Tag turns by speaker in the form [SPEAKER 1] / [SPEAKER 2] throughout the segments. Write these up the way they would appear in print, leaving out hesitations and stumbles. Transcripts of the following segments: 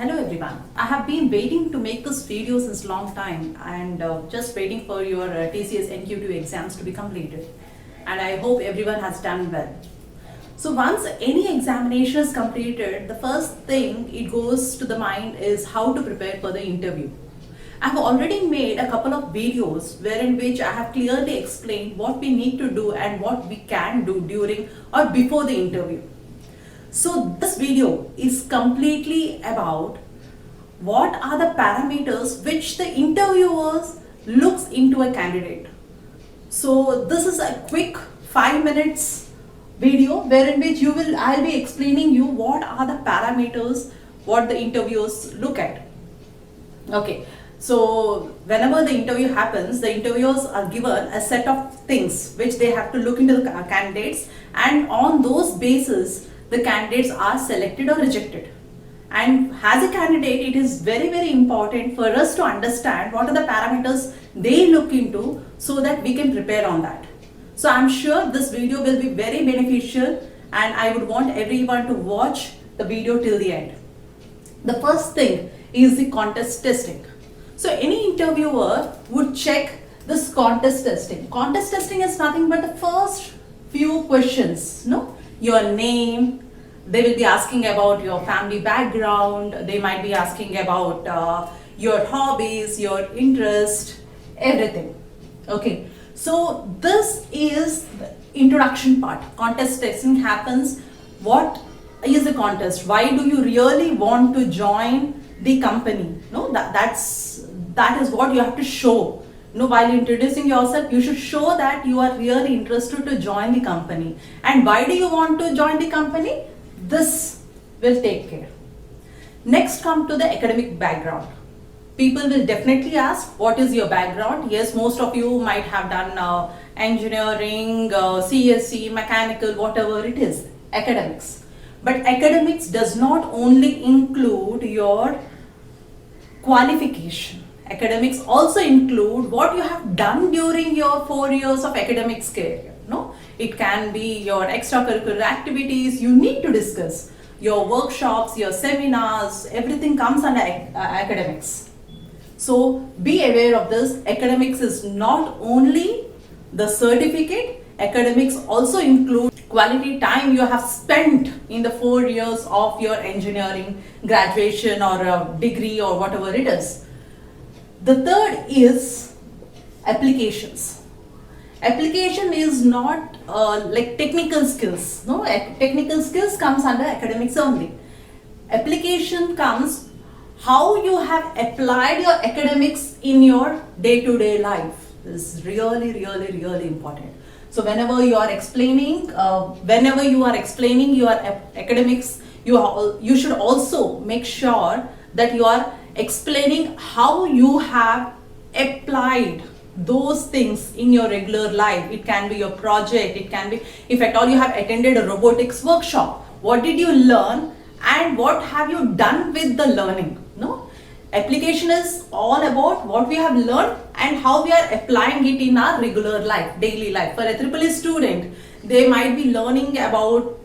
[SPEAKER 1] Hello everyone. I have been waiting to make this video since long time and just waiting for your TCS NQ2 exams to be completed. And I hope everyone has done well. So once any examination is completed, the first thing it goes to the mind is how to prepare for the interview. I have already made a couple of videos wherein which I have clearly explained what we need to do and what we can do during or before the interview. So this video is completely about what are the parameters which the interviewers looks into a candidate. So this is a quick 5 minutes video wherein which I'll be explaining you what are the parameters what the interviewers look at. Okay. So whenever the interview happens, the interviewers are given a set of things which they have to look into the candidates, and on those basis the candidates are selected or rejected. And as a candidate, it is very important for us to understand what are the parameters they look into so that we can prepare on that. So I'm sure this video will be very beneficial and I would want everyone to watch the video till the end. The first thing is the contest testing. So any interviewer would check this contest testing. Contest testing is nothing but the first few questions, no? Your name, they will be asking about your family background, they might be asking about your hobbies, your interest, everything. Okay, so this is the introduction part. Contest testing happens. What is the contest? Why do you really want to join the company? No, that is what you have to show. No, while introducing yourself, you should show that you are really interested to join the company. And why do you want to join the company? This will take care. Next, come to the academic background. People will definitely ask, what is your background? Yes, most of you might have done engineering, CSE, mechanical, whatever it is, academics. But academics does not only include your qualification. Academics also include what you have done during your 4 years of academics career. No, it can be your extracurricular activities you need to discuss, your workshops, your seminars, everything comes under academics. So be aware of this. Academics is not only the certificate, academics also include quality time you have spent in the 4 years of your engineering graduation or a degree or whatever it is. The third is applications. Application is not like technical skills. No, technical skills comes under academics only. Application comes how you have applied your academics in your day-to-day life. This is really important. So whenever you are explaining your academics, you should also make sure that you are explaining how you have applied those things in your regular life. It can be your project, it can be, if at all you have attended a robotics workshop, what did you learn and what have you done with the learning? No, application is all about what we have learned and how we are applying it in our regular life, daily life. For a EEE student, they might be learning about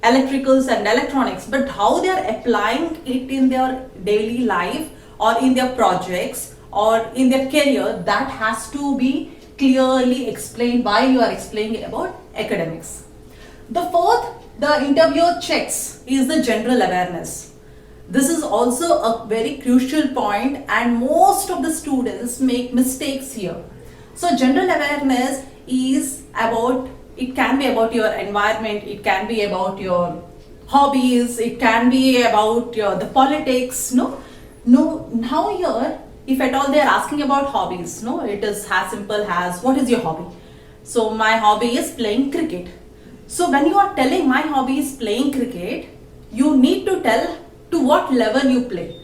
[SPEAKER 1] electricals and electronics, but how they are applying it in their daily life or in their projects or in their career, that has to be clearly explained while you are explaining about academics. The fourth, the interviewer checks is the general awareness. This is also a very crucial point and most of the students make mistakes here. So general awareness is about, it can be about your environment, it can be about your hobbies, it can be about the politics. No, now here, if at all they are asking about hobbies, no, it is as simple as, what is your hobby? So my hobby is playing cricket. So when you are telling my hobby is playing cricket, you need to tell to what level you play.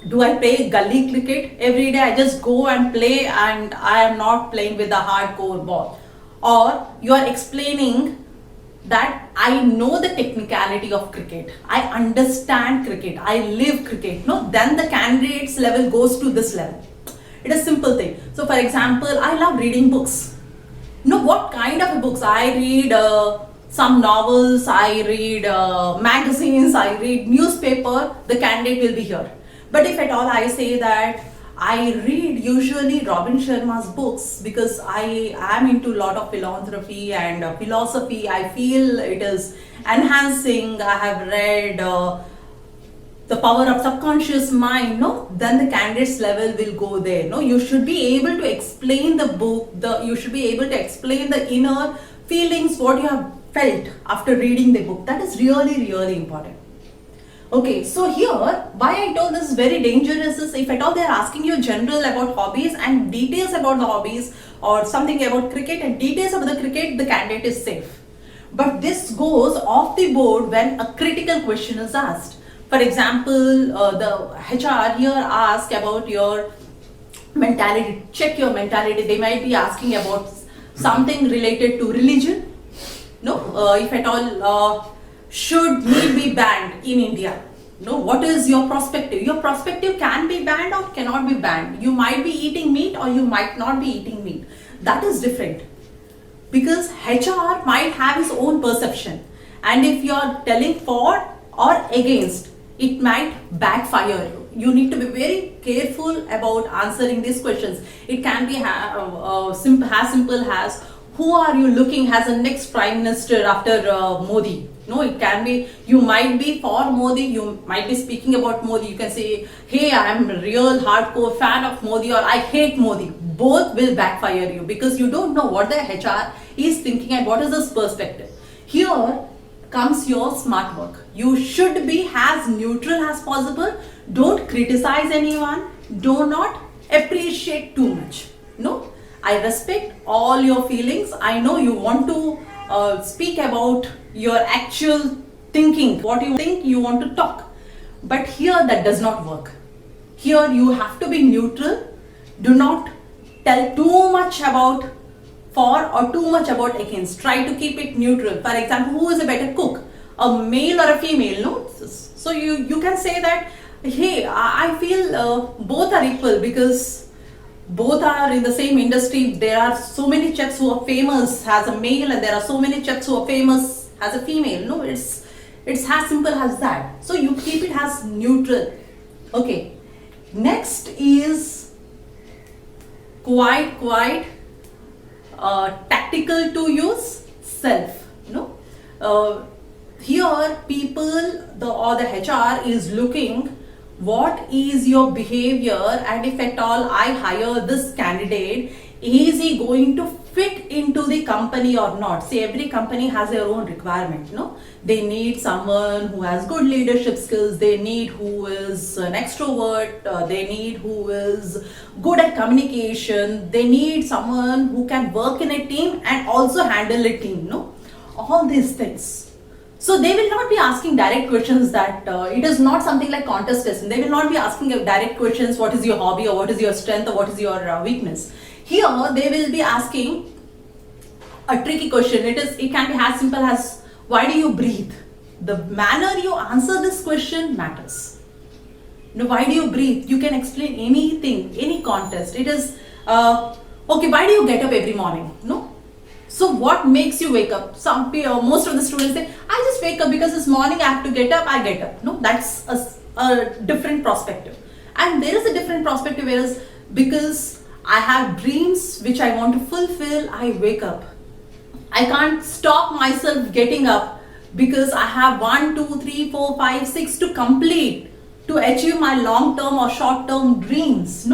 [SPEAKER 1] Do I play gully cricket every day? I just go and play and I am not playing with a hardcore ball. Or you are explaining that I know the technicality of cricket. I understand cricket. I live cricket. No, then the candidate's level goes to this level. It is a simple thing. So for example, I love reading books. What kind of books? I read some novels, I read magazines, I read newspaper, the candidate will be here. But if at all I say that I read usually Robin Sharma's books because I am into a lot of philanthropy and philosophy, I feel it is enhancing. I have read the power of subconscious mind, no, then the candidate's level will go there. No, you should be able to explain the book, you should be able to explain the inner feelings, what you have felt after reading the book. That is really important. Okay, so here, why I told this is very dangerous is if at all they are asking you general about hobbies and details about the hobbies, or something about cricket and details about the cricket, the candidate is safe. But this goes off the board when a critical question is asked. For example, the HR here ask about your mentality, check your mentality. They might be asking about something related to religion. No, if at all, should meat be banned in India? No, what is your perspective? Your perspective can be banned or cannot be banned. You might be eating meat or you might not be eating meat. That is different. Because HR might have his own perception. And if you are telling for or against, it might backfire you. You need to be very careful about answering these questions. It can be as simple as, who are you looking as a next prime minister after Modi? No, it can be, you might be for Modi, you might be speaking about Modi. You can say, hey, I am a real hardcore fan of Modi, or I hate Modi. Both will backfire you because you don't know what the HR is thinking and what is his perspective. Here comes your smart work. You should be as neutral as possible. Don't criticize anyone. Do not appreciate too much. No, I respect all your feelings. I know you want to speak about your actual thinking, what you think you want to talk. But here that does not work. Here you have to be neutral. Do not tell too much about for or too much about against. Try to keep it neutral. For example, who is a better cook? A male or a female? No? So you can say that, hey, I feel both are equal because both are in the same industry. There are so many chefs who are famous as a male and there are so many chefs who are famous as a female. No, it's as simple as that. So you keep it as neutral. Okay. Next is quite tactical to use, self. Here people or the HR is looking what is your behavior, and if at all I hire this candidate, is he going to fit into the company or not? See, every company has their own requirement. They need someone who has good leadership skills, they need who is an extrovert, they need who is good at communication, they need someone who can work in a team and also handle a team. All these things. So they will not be asking direct questions that it is not something like contest testing. They will not be asking direct questions, what is your hobby or what is your strength or what is your weakness. Here they will be asking a tricky question. It can be as simple as, why do you breathe? The manner you answer this question matters. Why do you breathe? You can explain anything, any contest. It is, okay, why do you get up every morning? So what makes you wake up? Most of the students say, I just wake up because this morning I have to get up, I get up. No, that's a different perspective. And there is a different perspective, whereas because I have dreams which I want to fulfill, I wake up. I can't stop myself getting up because I have 1, 2, 3, 4, 5, 6 to complete to achieve my long-term or short-term dreams.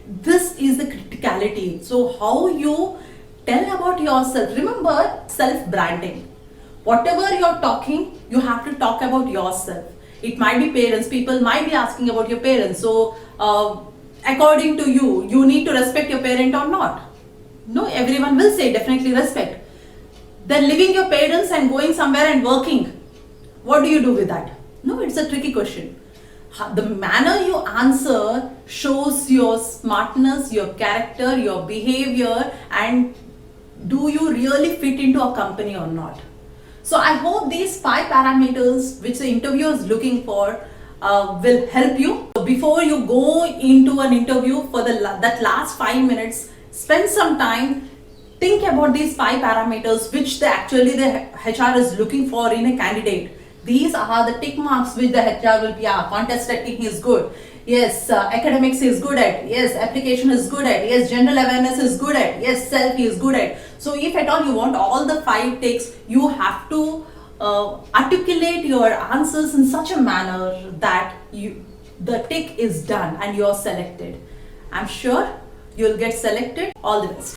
[SPEAKER 1] This is the criticality. So how you tell about yourself. Remember, self-branding. Whatever you're talking, you have to talk about yourself. It might be parents. People might be asking about your parents. So, according to you, you need to respect your parent or not. No, everyone will say definitely respect. Then leaving your parents and going somewhere and working, what do you do with that? No, it's a tricky question. The manner you answer shows your smartness, your character, your behavior, and do you really fit into a company or not? So I hope these 5 parameters which the interviewer is looking for will help you. Before you go into an interview, for that last 5 minutes, spend some time think about these 5 parameters which the HR is looking for in a candidate. These are the tick marks which the HR will be, contest taking is good. Yes, academics is good at. Yes, application is good at. Yes, general awareness is good at. Yes, self is good at. So if at all you want all the 5 ticks, you have to articulate your answers in such a manner that the tick is done and you're selected. I'm sure you'll get selected. All the best.